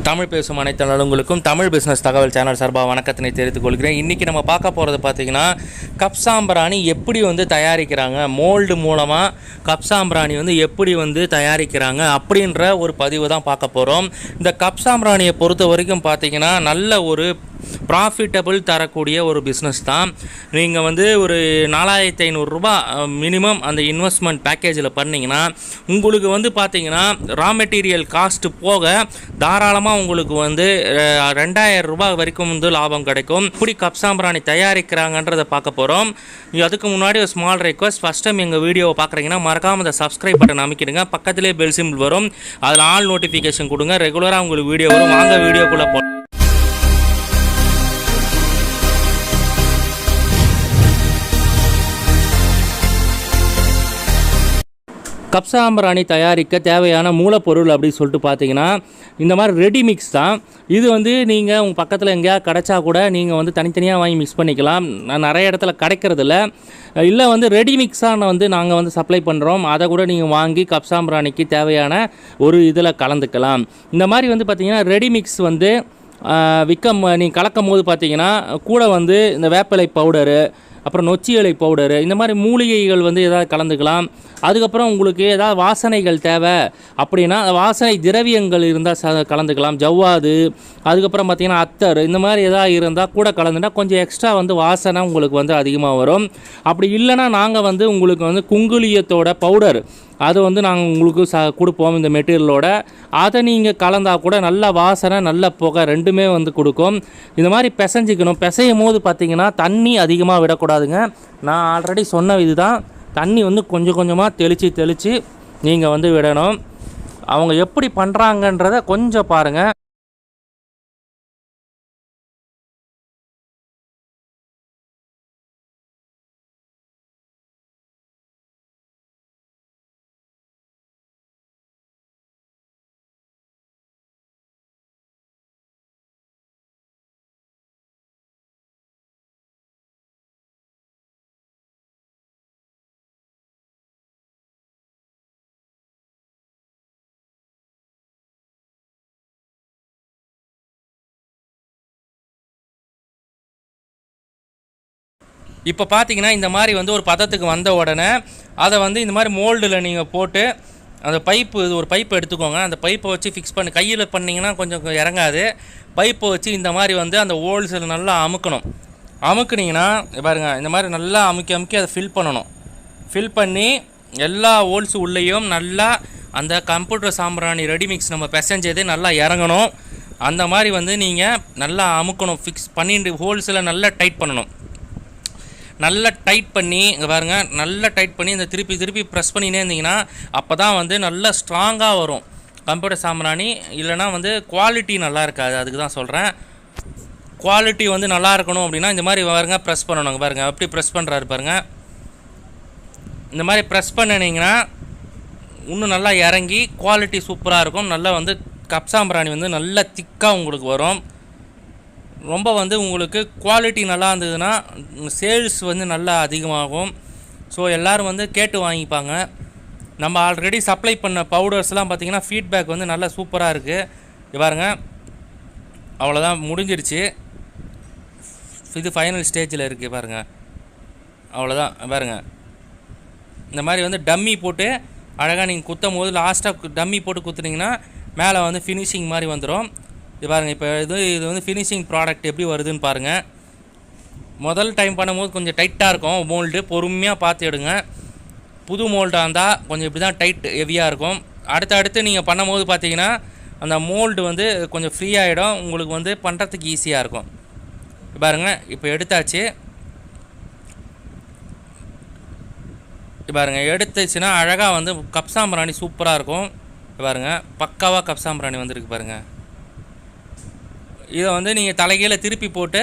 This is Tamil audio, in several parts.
தமிழ் பேசும் அனைத்து நலங்களுக்கும் தமிழ் பிஸ்னஸ் தகவல் சேனல் சார்பாக வணக்கத்தினை தெரிவித்துக் கொள்கிறேன். இன்றைக்கி நம்ம பார்க்க போகிறது பார்த்திங்கன்னா கப் சாம்பிராணி எப்படி தயாரிக்கிறாங்க, மோல்டு மூலமாக கப் சாம்பிராணி எப்படி தயாரிக்கிறாங்க அப்படின்ற ஒரு பதிவு தான் பார்க்க போகிறோம். இந்த கப் சாம்பிராணியை பொறுத்த வரைக்கும் பார்த்திங்கன்னா நல்ல ஒரு ப்ராஃபிட்டபிள் தரக்கூடிய ஒரு பிஸ்னஸ் தான். நீங்கள் ஒரு 4500 ரூபா மினிமம் அந்த இன்வெஸ்ட்மெண்ட் பேக்கேஜில் பண்ணிங்கன்னா உங்களுக்கு பார்த்திங்கன்னா ரா மெட்டீரியல் காஸ்ட்டு போக தாராளமாக உங்களுக்கு 2000 ரூபா வரைக்கும் லாபம் கிடைக்கும். இப்படி கப் சாம்பிராணி தயாரிக்கிறாங்கன்றதை பார்க்க போகிறோம். அதுக்கு முன்னாடி ஒரு ஸ்மால் ரெக்வஸ்ட், ஃபஸ்ட் டைம் எங்கள் வீடியோவை பார்க்குறீங்கன்னா மறக்காமல் அந்த சப்ஸ்கிரைப் பட்டன் அமைக்கிடுங்க. பக்கத்திலே பெல் சிம்பிள் வரும், அதில் ஆல் நோட்டிஃபிகேஷன் கொடுங்க. ரெகுலராக உங்களுக்கு வீடியோ வரும். வாங்க வீடியோக்குள்ளே போ. கப் சாம்பிராணி தயாரிக்க தேவையான மூலப்பொருள் அப்படின்னு சொல்லிட்டு பார்த்தீங்கன்னா இந்த மாதிரி ரெடி மிக்ஸ் தான். இது நீங்கள் உங்கள் பக்கத்தில் எங்கேயா கிடைச்சா கூட நீங்கள் தனித்தனியாக வாங்கி மிக்ஸ் பண்ணிக்கலாம். நிறைய இடத்துல கிடைக்கிறதில்ல. இல்லை ரெடி மிக்ஸான நாங்கள் சப்ளை பண்ணுறோம். அதை கூட நீங்கள் வாங்கி கப் சாம்பிராணிக்கு தேவையான ஒரு இதில் கலந்துக்கலாம். இந்த மாதிரி பார்த்திங்கன்னா ரெடி மிக்ஸ் நீங்கள் கலக்கும் போது பார்த்திங்கன்னா கூட இந்த வேப்பிலை பவுடரு, அப்புறம் நொச்சி இலை பவுடரு, இந்த மாதிரி மூலிகைகள் ஏதாவது கலந்துக்கலாம். அதுக்கப்புறம் உங்களுக்கு ஏதாவது வாசனைகள் தேவை அப்படின்னா வாசனை திரவியங்கள் இருந்தால் கலந்துக்கலாம். ஜவ்வாது, அதுக்கப்புறம் பார்த்திங்கன்னா அத்தர், இந்த மாதிரி எதாவது இருந்தால் கூட கலந்துட்டா கொஞ்சம் எக்ஸ்ட்ரா வாசனை உங்களுக்கு அதிகமாக வரும். அப்படி இல்லைன்னா நாங்கள் உங்களுக்கு குங்குலியத்தோட பவுடர் அது நாங்கள் உங்களுக்கு கொடுப்போம். இந்த மெட்டீரியலோட அதை நீங்கள் கலந்தால் கூட நல்ல வாசனை நல்ல புகை ரெண்டுமே கொடுக்கும். இந்த மாதிரி பிசைஞ்சிக்கணும். பிசையும் போது பார்த்திங்கன்னா தண்ணி அதிகமாக விடக்கூடாதுங்க. நான் ஆல்ரெடி சொன்ன இதுதான். தண்ணி கொஞ்சம் கொஞ்சமாக தெளித்து நீங்கள் விடணும். அவங்க எப்படி பண்ணுறாங்கன்றதை கொஞ்சம் பாருங்கள். இப்போ பார்த்தீங்கன்னா இந்த மாதிரி ஒரு பதத்துக்கு வந்த உடனே அதை இந்த மாதிரி மோல்டில் நீங்கள் போட்டு அந்த பைப்பு, ஒரு பைப்பை எடுத்துக்கோங்க. அந்த பைப்பை வச்சு ஃபிக்ஸ் பண்ணி கையில் பண்ணிங்கன்னா கொஞ்சம் இறங்காது. பைப்பை வச்சு இந்த மாதிரி அந்த ஹோல்ஸில் நல்லா அமுக்குனிங்கன்னா பாருங்கள், இந்த மாதிரி நல்லா அமுக்கி அதை ஃபில் பண்ணணும். ஃபில் பண்ணி எல்லா ஹோல்ஸு உள்ளேயும் நல்லா அந்த கம்ப்யூட்டர் சாம்பிராணி ரெடி மிக்ஸ் நம்ம பிசைஞ்சது நல்லா இறங்கணும். அந்த மாதிரி நீங்கள் நல்லா அமுக்கணும். ஃபிக்ஸ் பண்ணிட்டு ஹோல்ஸில் நல்லா டைட் பண்ணணும். நல்லா டைட் பண்ணி இங்கே பாருங்கள், நல்லா டைட் பண்ணி இந்த திருப்பி ப்ரெஸ் பண்ணினே இருந்தீங்கன்னா அப்போ தான் நல்லா ஸ்ட்ராங்காக வரும் கம்ப்யூட்டர் சாம்பிராணி. இல்லைனா குவாலிட்டி நல்லா இருக்காது. அதுக்கு தான் சொல்கிறேன். குவாலிட்டி நல்லா இருக்கணும் அப்படின்னா இந்த மாதிரி பாருங்க ப்ரெஸ் பண்ணணும். பாருங்கள் எப்படி ப்ரெஸ் பண்ணுறாரு பாருங்கள். இந்த மாதிரி ப்ரெஸ் பண்ணினீங்கன்னா இன்னும் நல்லா இறங்கி குவாலிட்டி சூப்பராக இருக்கும். நல்லா கப் சாம்பிராணி நல்லா திக்காக உங்களுக்கு வரும். ரொம்ப உங்களுக்கு குவாலிட்டி நல்லா இருந்ததுன்னா சேல்ஸ் நல்லா அதிகமாகும். ஸோ எல்லோரும் கேட்டு வாங்கிப்பாங்க. நம்ம ஆல்ரெடி சப்ளை பண்ண பவுடர்ஸ்லாம் பார்த்திங்கன்னா ஃபீட்பேக் நல்லா சூப்பராக இருக்குது. பாருங்க, அவ்வளோதான், முடிஞ்சிருச்சு. இது ஃபைனல் ஸ்டேஜில் இருக்குது பாருங்கள். அவ்வளோதான் பாருங்கள். இந்த மாதிரி டம்மி போட்டு அழகாக நீங்கள் குத்தும் போது லாஸ்ட்டாக டம்மி போட்டு குத்துனீங்கன்னா மேலே ஃபினிஷிங் மாதிரி வந்துடும். இது பாருங்கள். இப்போ இது ஃபினிஷிங் ப்ராடக்ட் எப்படி வருதுன்னு பாருங்கள். முதல் டைம் பண்ணும்போது கொஞ்சம் டைட்டாக இருக்கும் மோல்டு. பொறுமையாக பார்த்து எடுங்க. புது மோல்டாக இருந்தால் கொஞ்சம் இப்படி தான் டைட் ஹெவியாக இருக்கும். அடுத்து நீங்கள் பண்ணும்போது பார்த்தீங்கன்னா அந்த மோல்டு கொஞ்சம் ஃப்ரீ ஆகிடும். உங்களுக்கு பண்ணுறதுக்கு ஈஸியாக இருக்கும். பாருங்கள், இப்போ எடுத்தாச்சு. பாருங்கள், எடுத்துச்சுன்னா அழகாக கப் சாம்பிராணி சூப்பராக இருக்கும். பாருங்கள், பக்காவாக கப் சாம்பிராணி வந்துருக்கு பாருங்கள். இதை நீங்கள் தலைகீழ திருப்பி போட்டு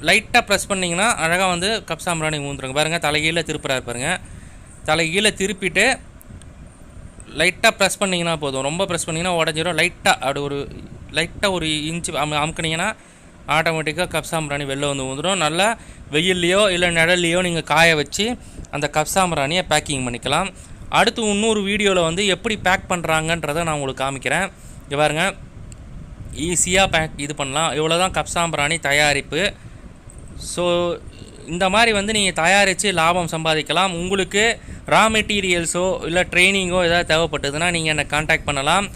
லைட்டாக ப்ரெஸ் பண்ணிங்கன்னா அழகாக கப் சாம்பிராணி ஊந்துருங்க. பாருங்கள், தலைகீழ திருப்புறாரு பாருங்கள். தலைகீழ திருப்பிட்டு லைட்டாக ப்ரெஸ் பண்ணிங்கன்னா போதும். ரொம்ப ப்ரெஸ் பண்ணிங்கன்னா உடஞ்சிடும். லைட்டாக ஒரு இன்ச்சு அமுக்குனிங்கன்னா ஆட்டோமேட்டிக்காக கப் சாம்பிராணி வெளில ஊந்துடும். நல்லா வெயில்லையோ இல்லை நிழல்லையோ நீங்கள் காய வச்சு அந்த கப் சாம்பிராணியை பேக்கிங் பண்ணிக்கலாம். அடுத்து இன்னொரு வீடியோவில் எப்படி பேக் பண்ணுறாங்கன்றதை நான் உங்களுக்கு காமிக்கிறேன். இங்கே பாருங்கள், ஈஸியாக இது பண்ணலாம். இவ்வளோ தான் கப்சாம்பிராணி தயாரிப்பு. ஸோ இந்த மாதிரி வந்து நீங்கள் தயாரித்து லாபம் சம்பாதிக்கலாம். உங்களுக்கு ரா மெட்டீரியல்ஸோ இல்லை ட்ரைனிங்கோ ஏதாவது தேவைப்பட்டதுன்னா நீங்கள் என்னை காண்டாக்ட் பண்ணலாம்.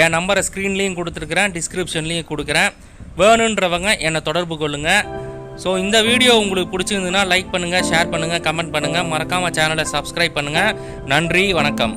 என் நம்பரை ஸ்க்ரீன்லேயும் கொடுத்துருக்குறேன், டிஸ்கிரிப்ஷன்லேயும் கொடுக்குறேன். வேணுன்றவங்க என்னை தொடர்பு கொள்ளுங்கள். ஸோ இந்த வீடியோ உங்களுக்கு பிடிச்சிருந்துன்னா லைக் பண்ணுங்கள், ஷேர் பண்ணுங்கள், கமெண்ட் பண்ணுங்கள். மறக்காமல் சேனலை சப்ஸ்கிரைப் பண்ணுங்கள். நன்றி, வணக்கம்.